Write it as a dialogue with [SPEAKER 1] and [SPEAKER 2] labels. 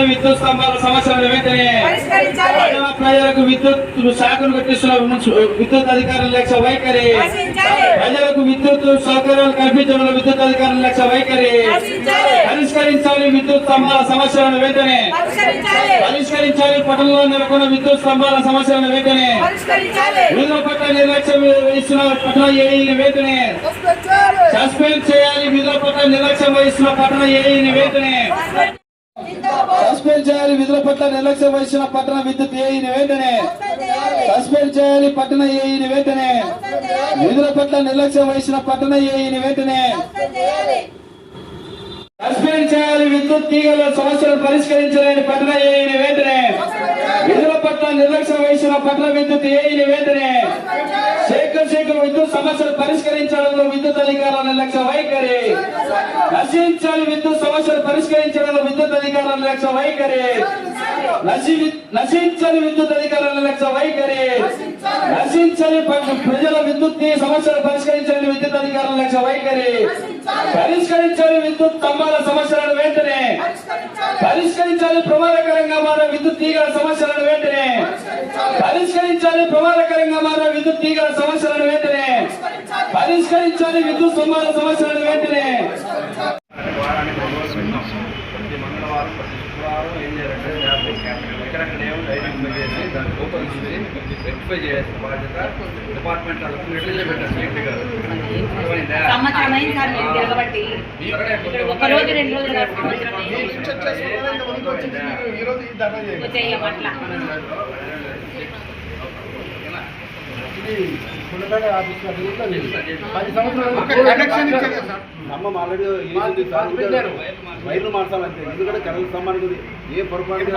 [SPEAKER 1] విద్యుత్ స్తంభాల సమస్యలను వెంటనే ప్రజలకు విద్యుత్ శాఖను కట్టిస్తున్న విద్యుత్ అధికారుల లక్ష్య వైఖరి, ప్రజలకు విద్యుత్ సౌకర్యాలు కల్పించడంలో విద్యుత్ అధికారుల లక్ష్య వైఖరి పరిష్కరించాలి. విద్యుత్ స్తంభాల సమస్యలను వెంటనే పరిష్కరించాలి. పట్టణంలో నెలకొన్న విద్యుత్ స్తంభాల సమస్యలను వెంటనే విధుల పట్ల నిర్లక్ష్యం వహిస్తున్న పట్టణ ఏఈని వెంటనే సస్పెండ్ చేయాలి. విధుల పట్ల నిర్లక్ష్యం వహిస్తున్న పట్టణ ఏఈని వెంటనే సస్పెండ్ చేయాలి. విధుల పట్ల నిర్లక్ష్యం వహించిన పట్టణ విద్యుత్ ఏఈని వెంటనే సస్పెండ్ చేయాలి. పట్టణ ఏఈని వెంటనే విధుల పట్ల నిర్లక్ష్యం వహించిన పట్టణ ఏఈని వెంటనే సస్పెండ్ చేయాలి. విద్యుత్ తీగల సమస్యలను పరిష్కరించలేని పట్టణ ఏఈని వెంటనే విధుల పట్ల నిర్లక్ష్యం వహించిన పట్టణ విద్యుత్ ఏఈని వెంటనే శేఖర్ విద్యుత్ సమస్యలు పరిష్కరించడంలో విద్యుత్ అధికారుల నిర్లక్ష్య వైఖరి నశించాలి. విద్యుత్ సమస్యలు పరిష్కరించడంలో విద్యుత్ అధికారుల నిర్లక్ష్య వైఖరి నశించాలి. విద్యుత్ అధికారుల నిర్లక్ష్య వైఖరి నశించాలి. ప్రజల విద్యుత్ సమస్యలు పరిష్కరించాలి. విద్యుత్ అధికారుల నిర్లక్ష్య వైఖరి పరిష్కరించాలి. విద్యుత్ స్తంభాల సమస్యలను వెంటనే పరిష్కరించాలి. ప్రమాదకరంగా మారే విద్యుత్ తీగల సమస్యలను వెంటనే పరిష్కరించాలి. ప్రమాదకరంగా మారే విద్యుత్ తీగల సమస్యలను వెంటనే పరిష్కరించాలి. విద్యుత్ స్తంభాల సమస్యలను వెంటనే
[SPEAKER 2] ప్రతి మంగళవారం ప్రతి శుక్రవారం ఏం చేయాలంటే ఎక్కడెక్కడ ఏమో ఐడెంటిఫై చేసి దాన్ని ఓపెన్ చేసి రెక్టిఫై చేయాల్సిన బాధ్యత డిపార్ట్మెంట్ పెట్టారు స్ట్రీట్ గారు.
[SPEAKER 3] ఖమ్మం ఆల్రెడీ వైర్లు మార్చాలంటే ఎందుకంటే కరెంట్ స్తంభానికి ఏ పొరపాటు